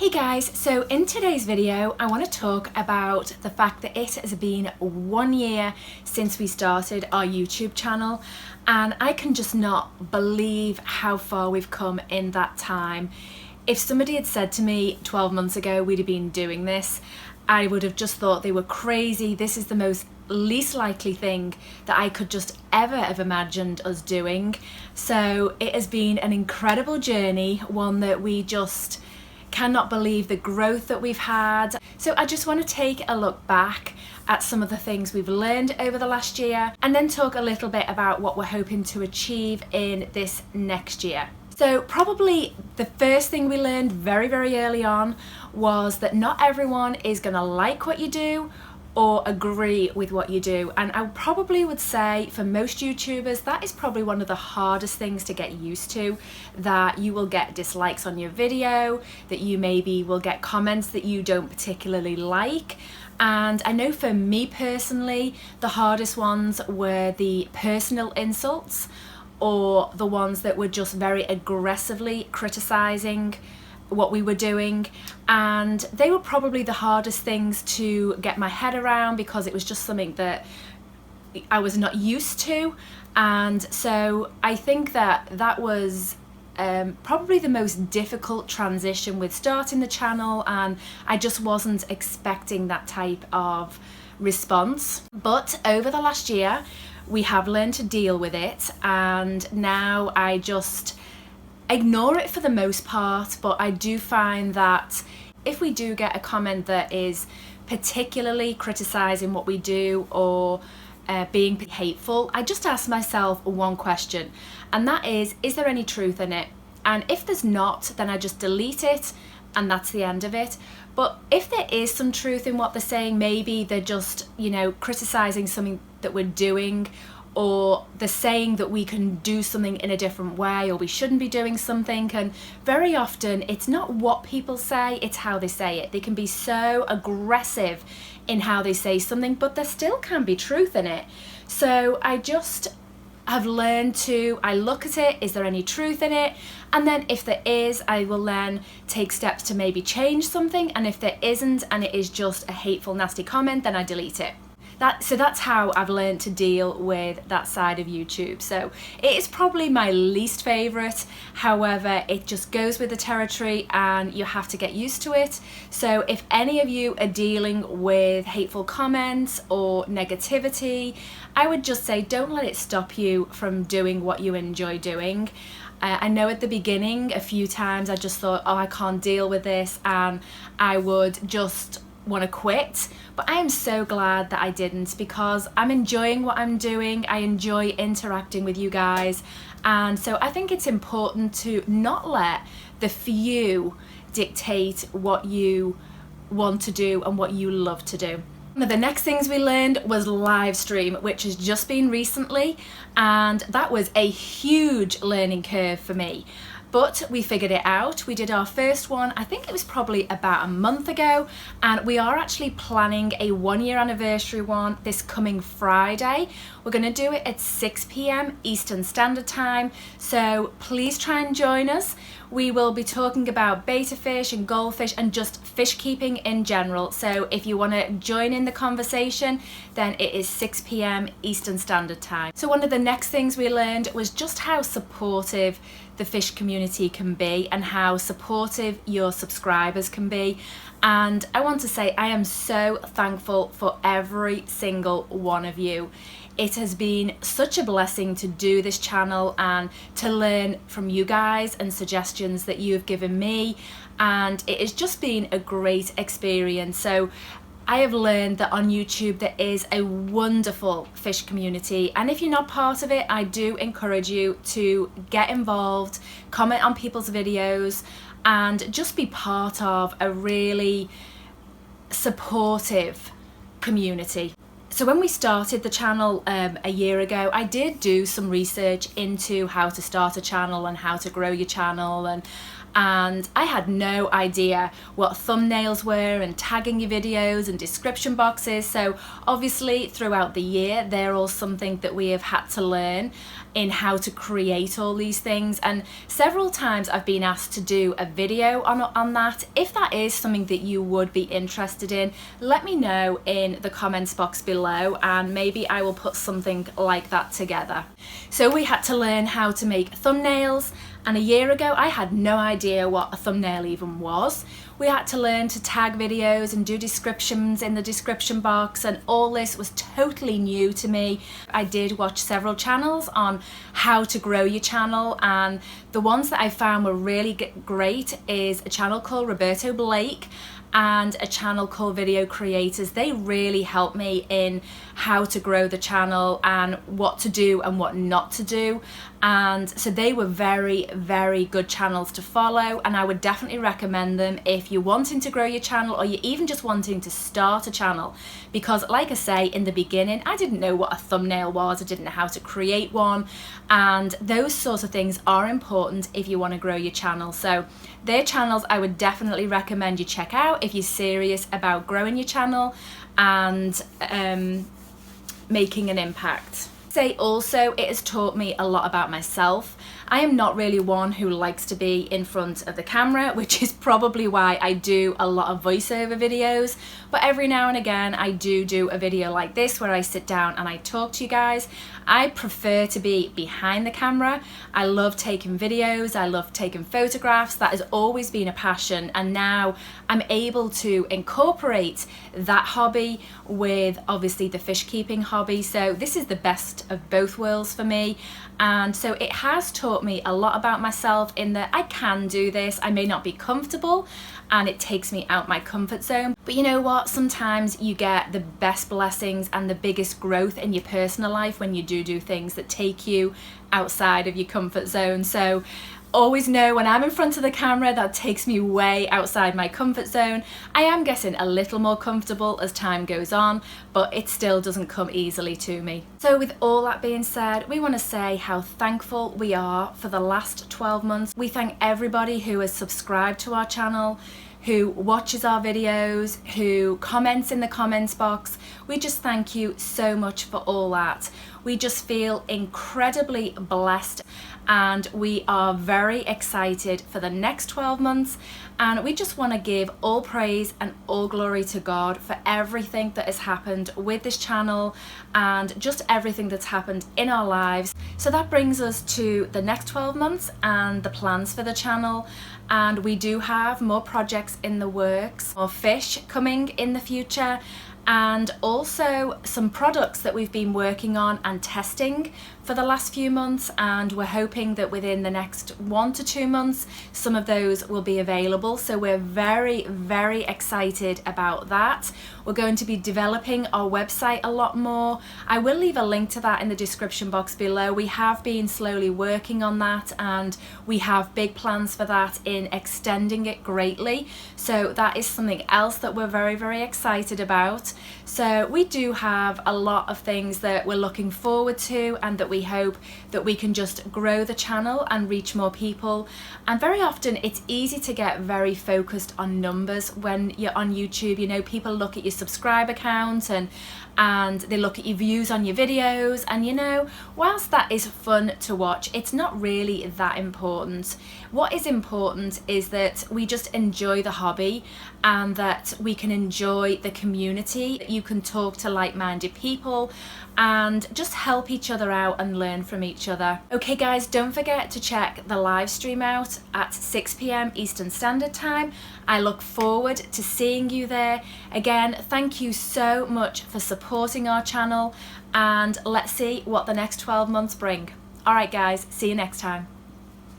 Hey guys, so in today's video I want to talk about the fact that it has been 1 year since we started our YouTube channel, and I can just not believe how far we've come in that time. If somebody had said to me 12 months ago we'd have been doing this, I would have just thought they were crazy. This is the most least likely thing that I could just ever have imagined us doing. So it has been an incredible journey, one that we just cannot believe the growth that we've had. So I just want to take a look back at some of the things we've learned over the last year, and then talk a little bit about what we're hoping to achieve in this next year. So probably the first thing we learned very early on was that not everyone is going to like what you do or agree with what you do, and I probably would say for most YouTubers that is probably one of the hardest things to get used to, that you will get dislikes on your video, that you maybe will get comments that you don't particularly like. And I know for me personally the hardest ones were the personal insults, or the ones that were just very aggressively criticizing what we were doing, and they were probably the hardest things to get my head around because it was just something that I was not used to. And so I think that that was probably the most difficult transition with starting the channel, and I just wasn't expecting that type of response. But over the last year we have learned to deal with it, and now I just ignore it for the most part. But I do find that if we do get a comment that is particularly criticizing what we do or being hateful, I just ask myself one question, and that is there any truth in it? And if there's not, then I just delete it and that's the end of it. But if there is some truth in what they're saying, maybe they're just, you know, criticizing something that we're doing, or they're saying that we can do something in a different way, or we shouldn't be doing something. And very often it's not what people say, it's how they say it. They can be so aggressive in how they say something, but there still can be truth in it. So I just have learned to, I look at it, is there any truth in it? And then if there is, I will then take steps to maybe change something. And if there isn't, and it is just a hateful, nasty comment, then I delete it. So that's how I've learned to deal with that side of YouTube. So it is probably my least favorite. However, it just goes with the territory and you have to get used to it. So if any of you are dealing with hateful comments or negativity, I would just say don't let it stop you from doing what you enjoy doing. I know at the beginning a few times I just thought, oh, I can't deal with this, and I would just want to quit. But I am so glad that I didn't, because I'm enjoying what I'm doing. I enjoy interacting with you guys, and so I think it's important to not let the few dictate what you want to do and what you love to do. One of the next things we learned was live stream, which has just been recently, and that was a huge learning curve for me. But we figured it out. We did our first one, I think it was probably about a month ago, and we are actually planning a 1 year anniversary one this coming Friday. We're going to do it at 6 p.m. Eastern Standard Time, so please try and join us. We will be talking about betta fish and goldfish and just fish keeping in general. So if you want to join in the conversation, then it is 6 p.m. Eastern Standard Time. So one of the next things we learned was just how supportive the fish community can be and how supportive your subscribers can be. And I want to say I am so thankful for every single one of you. It has been such a blessing to do this channel and to learn from you guys and suggestions that you have given me, and it has just been a great experience. So I have learned that on YouTube there is a wonderful fish community, and if you're not part of it, I do encourage you to get involved, comment on people's videos, and just be part of a really supportive community. So when we started the channel a year ago, I did do some research into how to start a channel and how to grow your channel, and I had no idea what thumbnails were and tagging your videos and description boxes. So obviously throughout the year they're all something that we have had to learn, in how to create all these things, and several times I've been asked to do a video on that. If that is something that you would be interested in, let me know in the comments box below and maybe I will put something like that together. So we had to learn how to make thumbnails, and a year ago I had no idea what a thumbnail even was. We had to learn to tag videos and do descriptions in the description box, and all this was totally new to me. I did watch several channels on how to grow your channel, and the ones that I found were really great is a channel called Roberto Blake and a channel called Video Creators. They really helped me in how to grow the channel and what to do and what not to do. And so they were very, very good channels to follow, and I would definitely recommend them if you're wanting to grow your channel or you're even just wanting to start a channel. Because like I say, in the beginning, I didn't know what a thumbnail was, I didn't know how to create one, and those sorts of things are important if you want to grow your channel. So their channels I would definitely recommend you check out if you're serious about growing your channel and making an impact. Say also, it has taught me a lot about myself. I am not really one who likes to be in front of the camera, which is probably why I do a lot of voiceover videos, but every now and again I do a video like this where I sit down and I talk to you guys. I prefer to be behind the camera. I love taking videos, I love taking photographs. That has always been a passion, and now I'm able to incorporate that hobby with obviously the fish keeping hobby. So this is the best of both worlds for me, and so it has taught me a lot about myself in that I can do this. I may not be comfortable and it takes me out my comfort zone, but you know what, sometimes you get the best blessings and the biggest growth in your personal life when you do things that take you outside of your comfort zone. So always know when I'm in front of the camera, that takes me way outside my comfort zone. I am getting a little more comfortable as time goes on, but it still doesn't come easily to me. So with all that being said, we want to say how thankful we are for the last 12 months. We thank everybody who has subscribed to our channel, who watches our videos, who comments in the comments box. We just thank you so much for all that. We just feel incredibly blessed, and we are very excited for the next 12 months, and we just want to give all praise and all glory to God for everything that has happened with this channel and just everything that's happened in our lives. So that brings us to the next 12 months and the plans for the channel, and we do have more projects in the works, more fish coming in the future, and also some products that we've been working on and testing for the last few months, and we're hoping that within the next 1 to 2 months some of those will be available. So we're very, very excited about that. We're going to be developing our website a lot more. I will leave a link to that in the description box below. We have been slowly working on that, and we have big plans for that in extending it greatly. So that is something else that we're very, very excited about. So we do have a lot of things that we're looking forward to, and that we hope that we can just grow the channel and reach more people. And very often it's easy to get very focused on numbers when you're on YouTube. You know, people look at your subscriber count and they look at your views on your videos, and you know, whilst that is fun to watch, it's not really that important. What is important is that we just enjoy the hobby and that we can enjoy the community. You can talk to like-minded people and just help each other out and learn from each other. Okay guys, don't forget to check the live stream out at 6 p.m. Eastern Standard Time. I look forward to seeing you there. Again, thank you so much for supporting our channel, and let's see what the next 12 months bring. Alright guys, see you next time.